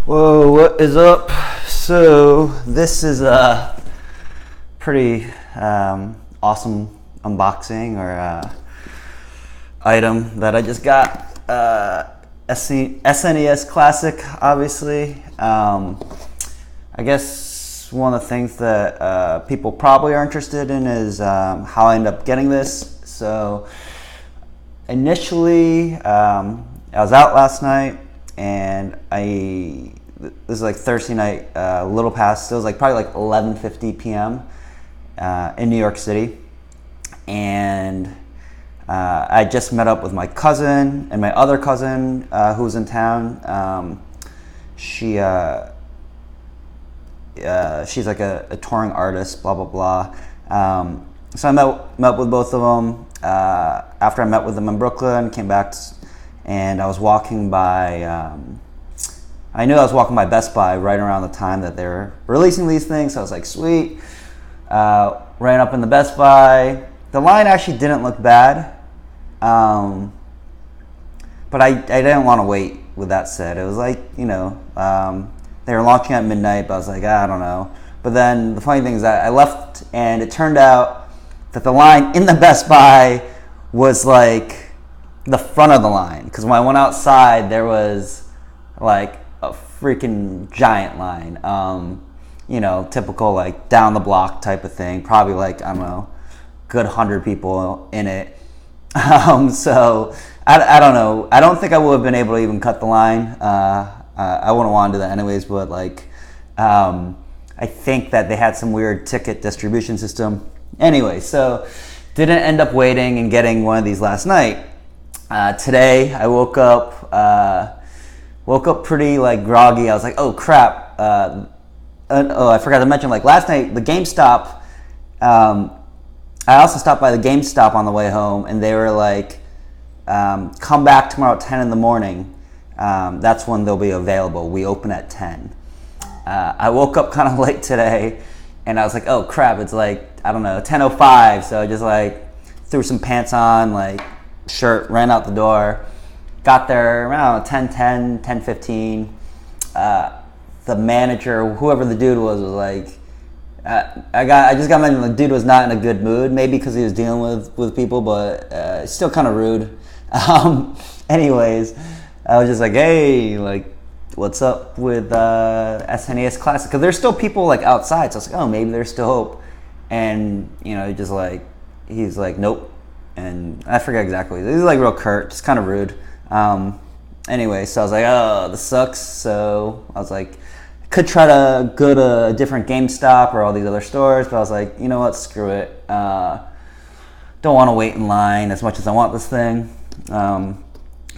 Whoa, what is up? So this is a pretty awesome unboxing or item that I just got. SNES Classic, obviously. I guess one of the things that people probably are interested in is how I ended up getting this. So initially, I was out last night, and this is like Thursday night, a little past, it was like probably like 11:50 p.m. In New York City, and I just met up with my cousin and my other cousin who was in town. She's like a touring artist, blah blah blah. So I met with both of them. After I met with them in Brooklyn, came back, and I was walking by. I knew I was walking by Best Buy right around the time that they were releasing these things. So I was like, sweet. Ran up in the Best Buy. The line actually didn't look bad, but I didn't want to wait. With that said, it was like, they were launching at midnight, but I was like, I don't know. But then the funny thing is that I left, and it turned out that the line in the Best Buy was like the front of the line, because when I went outside, there was like a freaking giant line. Typical like down the block type of thing. Probably like, I don't know, good 100 people in it. So I don't know. I don't think I would have been able to even cut the line. I wouldn't want to do that anyways. But like, I think that they had some weird ticket distribution system. Anyway, so didn't end up waiting and getting one of these last night. Today I woke up pretty like groggy. I was like, oh crap. I forgot to mention, like last night, the GameStop, I also stopped by the GameStop on the way home, and they were like, come back tomorrow at 10 in the morning. That's when they'll be available. We open at 10. I woke up kind of late today, and I was like, oh crap, it's like, I don't know, 10:05. So I just like threw some pants on, like shirt, ran out the door. Got there around 10:10, 10:15. The manager, whoever the dude was like, I just got mentioned the dude was not in a good mood, maybe because he was dealing with people, but still kind of rude. Anyways, I was just like, hey, like, what's up with SNES Classic? Because there's still people like outside, so I was like, oh, maybe there's still hope. And just like, he's like, nope. And I forget exactly. He was like real curt, just kind of rude. Anyway, so I was like, oh, this sucks. So I was like, could try to go to a different GameStop or all these other stores, but I was like, you know what, screw it. Don't want to wait in line as much as I want this thing. But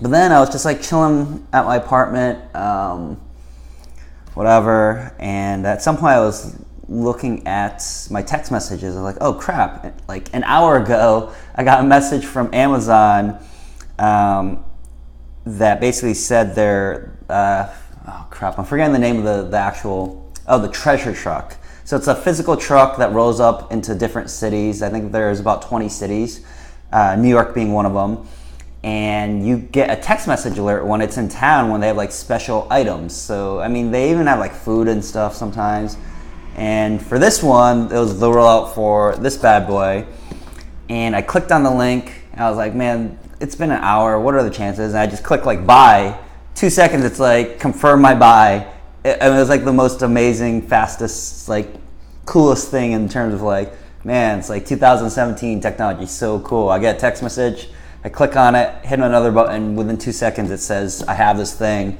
then I was just like chilling at my apartment, whatever, and at some point I was looking at my text messages. I was like, oh crap, like an hour ago I got a message from Amazon that basically said oh crap, I'm forgetting the name of the actual, the treasure truck. So it's a physical truck that rolls up into different cities. I think there's about 20 cities, New York being one of them. And you get a text message alert when it's in town, when they have like special items. So, I mean, they even have like food and stuff sometimes. And for this one, it was the rollout for this bad boy. And I clicked on the link, and I was like, man, it's been an hour. What are the chances? And I just clicked like buy. 2 seconds, it's like confirm my buy. It was like the most amazing, fastest, like coolest thing in terms of like, man, it's like 2017 technology, so cool. I get a text message, I click on it, hit another button, within 2 seconds it says I have this thing.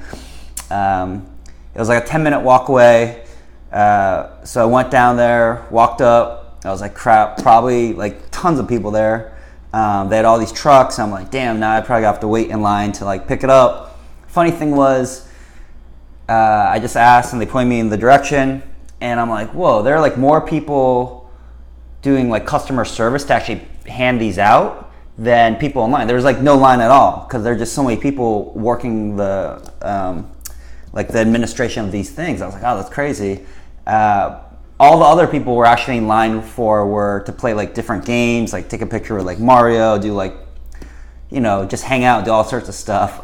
It was like a 10-minute walk away. So I went down there, walked up. I was like, crap, probably like tons of people there. They had all these trucks. I'm like, damn, now I probably have to wait in line to like pick it up. Funny thing was, I just asked and they pointed me in the direction, and I'm like, whoa, there are like more people doing like customer service to actually hand these out than people in line. There was like no line at all, because there are just so many people working the like the administration of these things. I was like, oh, that's crazy. All the other people were actually in line were to play like different games, like take a picture with like Mario, do like, just hang out, do all sorts of stuff.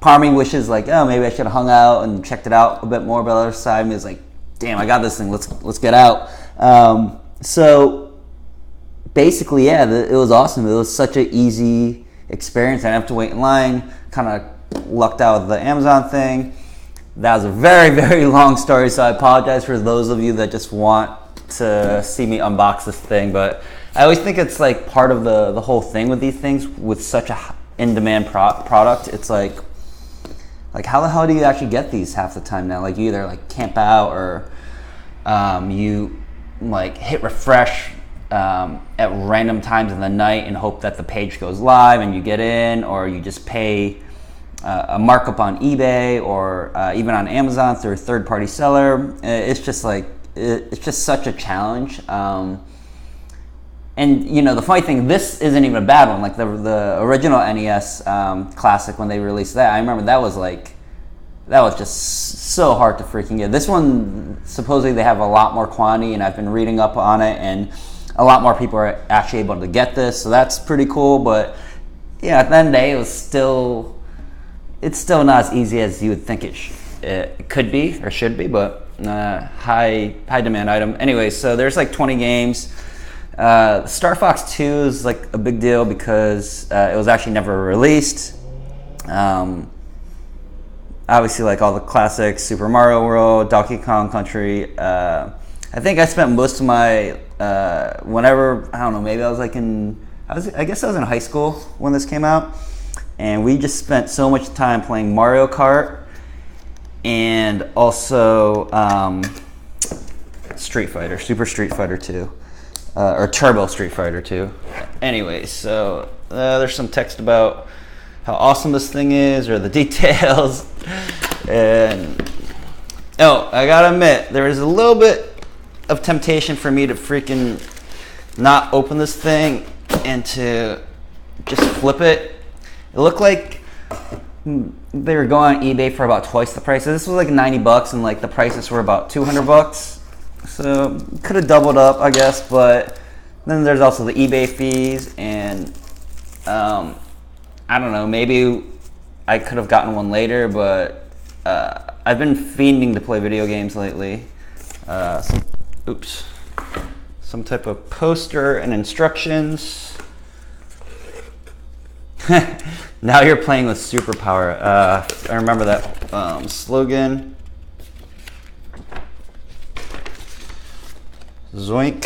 part of me wishes like, oh, maybe I should have hung out and checked it out a bit more. But the other side of me is like, damn, I got this thing. Let's get out. So basically, yeah, it was awesome. It was such an easy experience. I didn't have to wait in line. Kind of lucked out with the Amazon thing. That was a very, very long story, so I apologize for those of you that just want to see me unbox this thing. But I always think it's like part of the whole thing with these things, with such a in-demand product. It's like how the hell do you actually get these half the time now? Like you either like camp out or you like hit refresh at random times in the night and hope that the page goes live and you get in, or you just pay a markup on eBay or even on Amazon through a third-party seller. It's just like it's just such a challenge. And you know, the funny thing, this isn't even a bad one. Like the original NES Classic, when they released that, I remember that was just so hard to freaking get. This one, supposedly they have a lot more quantity, and I've been reading up on it, and a lot more people are actually able to get this, so that's pretty cool. But yeah, at the end of the day, it's still not as easy as you would think it could be or should be, but high demand item. Anyway, so there's like 20 games. Star Fox 2 is like a big deal because it was actually never released. Obviously, like all the classics, Super Mario World, Donkey Kong Country. I think I spent most of my whenever, I don't know, maybe I was like I guess I was in high school when this came out. And we just spent so much time playing Mario Kart and also Super Street Fighter 2, or Turbo Street Fighter 2. Anyway, so there's some text about how awesome this thing is, or the details. And I gotta admit, there is a little bit of temptation for me to freaking not open this thing and to just flip it. It looked like they were going on eBay for about twice the price. This was like $90, and like the prices were about $200. So could have doubled up, I guess. But then there's also the eBay fees, and I don't know. Maybe I could have gotten one later, but I've been fiending to play video games lately. Some type of poster and instructions. Now you're playing with superpower. I remember that slogan. Zoink.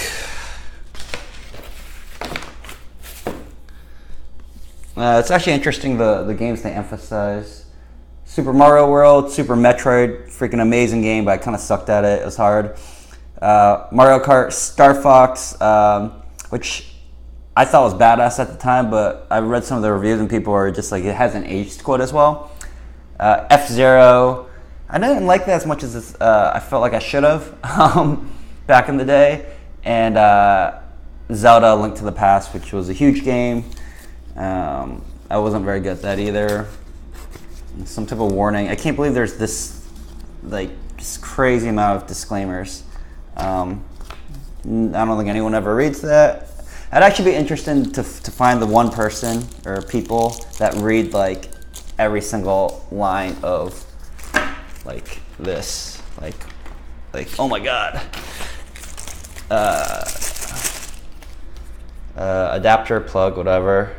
It's actually interesting the games they emphasize. Super Mario World, Super Metroid, freaking amazing game, but I kind of sucked at it. It was hard. Mario Kart, Star Fox, which I thought was badass at the time, but I read some of the reviews and people were just like, it hasn't aged quite as well. F-Zero, I didn't like that as much as I felt like I should have back in the day. And Zelda: Link to the Past, which was a huge game. I wasn't very good at that either. Some type of warning. I can't believe there's this like just crazy amount of disclaimers. I don't think anyone ever reads that. I'd actually be interested to find the one person or people that read like every single line of like this, like oh my god, adapter, plug, whatever.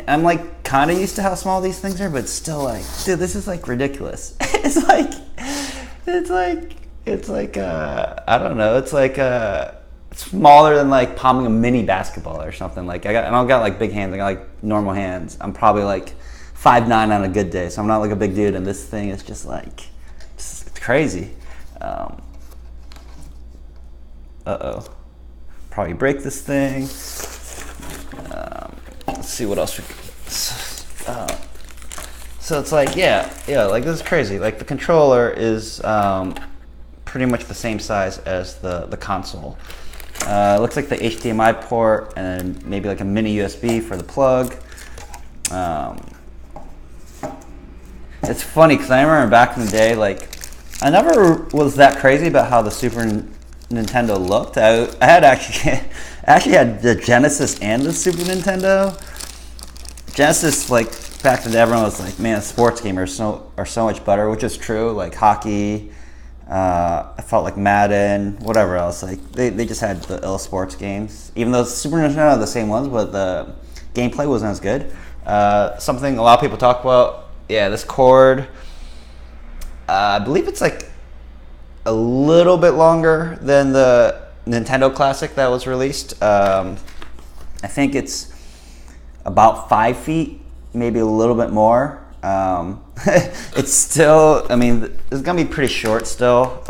I'm like kind of used to how small these things are, but still like, dude, this is like ridiculous. It's like I don't know. It's like smaller than like palming a mini basketball or something. Like I don't got like big hands. I got like normal hands. I'm probably like 5'9" on a good day, so I'm not like a big dude. And this thing is just like it's crazy. Probably break this thing. Let's see what else we can. So it's like yeah, like this is crazy. Like the controller is pretty much the same size as the console. It looks like the HDMI port and maybe like a mini USB for the plug. It's funny because I remember back in the day, like I never was that crazy about how the Super Nintendo looked. I had actually had the Genesis and the Super Nintendo, Genesis, like back then, everyone was like, man, sports games are so much better, which is true. Like hockey, I felt like Madden, whatever else. Like they just had the ill sports games, even though Super Nintendo had the same ones, but the gameplay wasn't as good. Something a lot of people talk about. Yeah, this cord. I believe it's like a little bit longer than the Nintendo Classic that was released. I think it's about 5 feet, maybe a little bit more. It's still, I mean, it's gonna be pretty short still.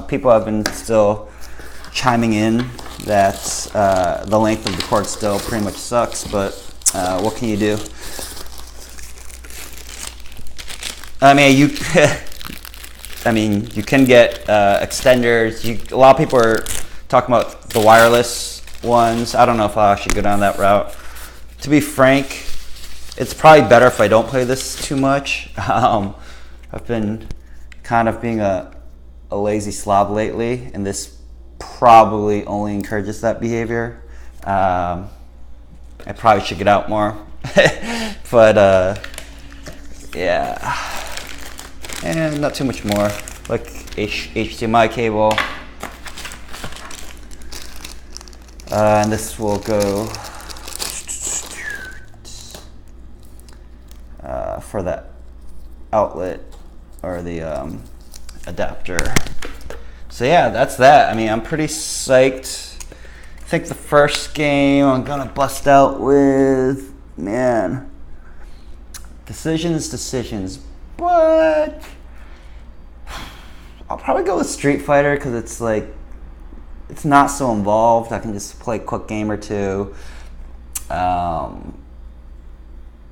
People have been still chiming in that the length of the cord still pretty much sucks, but what can you do? I mean, you can get extenders. A lot of people are talking about the wireless ones. I don't know if I'll actually go down that route. To be frank, it's probably better if I don't play this too much. I've been kind of being a lazy slob lately, and this probably only encourages that behavior. I probably should get out more. But yeah, and not too much more. Like HDMI cable, and this will go for that outlet or the adapter. So yeah, that's that. I mean, I'm pretty psyched. I think the first game I'm gonna bust out with, man, decisions, but I'll probably go with Street Fighter because it's like, it's not so involved. I can just play a quick game or two.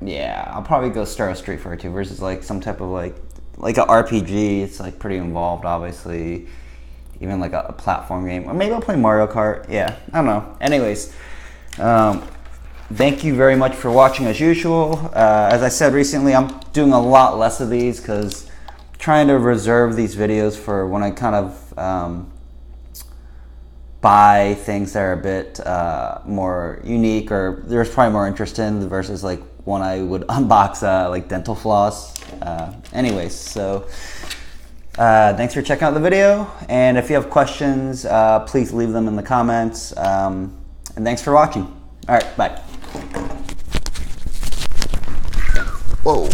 Yeah, I'll probably go start with Street Fighter 2 versus like some type of like an RPG. It's like pretty involved, obviously. Even like a platform game, or maybe I'll play Mario Kart. Yeah, I don't know. Anyways, thank you very much for watching as usual. As I said recently, I'm doing a lot less of these because I'm trying to reserve these videos for when I kind of buy things that are a bit more unique, or there's probably more interest in versus like when I would unbox like dental floss. Anyways, so thanks for checking out the video, and if you have questions, please leave them in the comments, and thanks for watching. All right, bye. Whoa.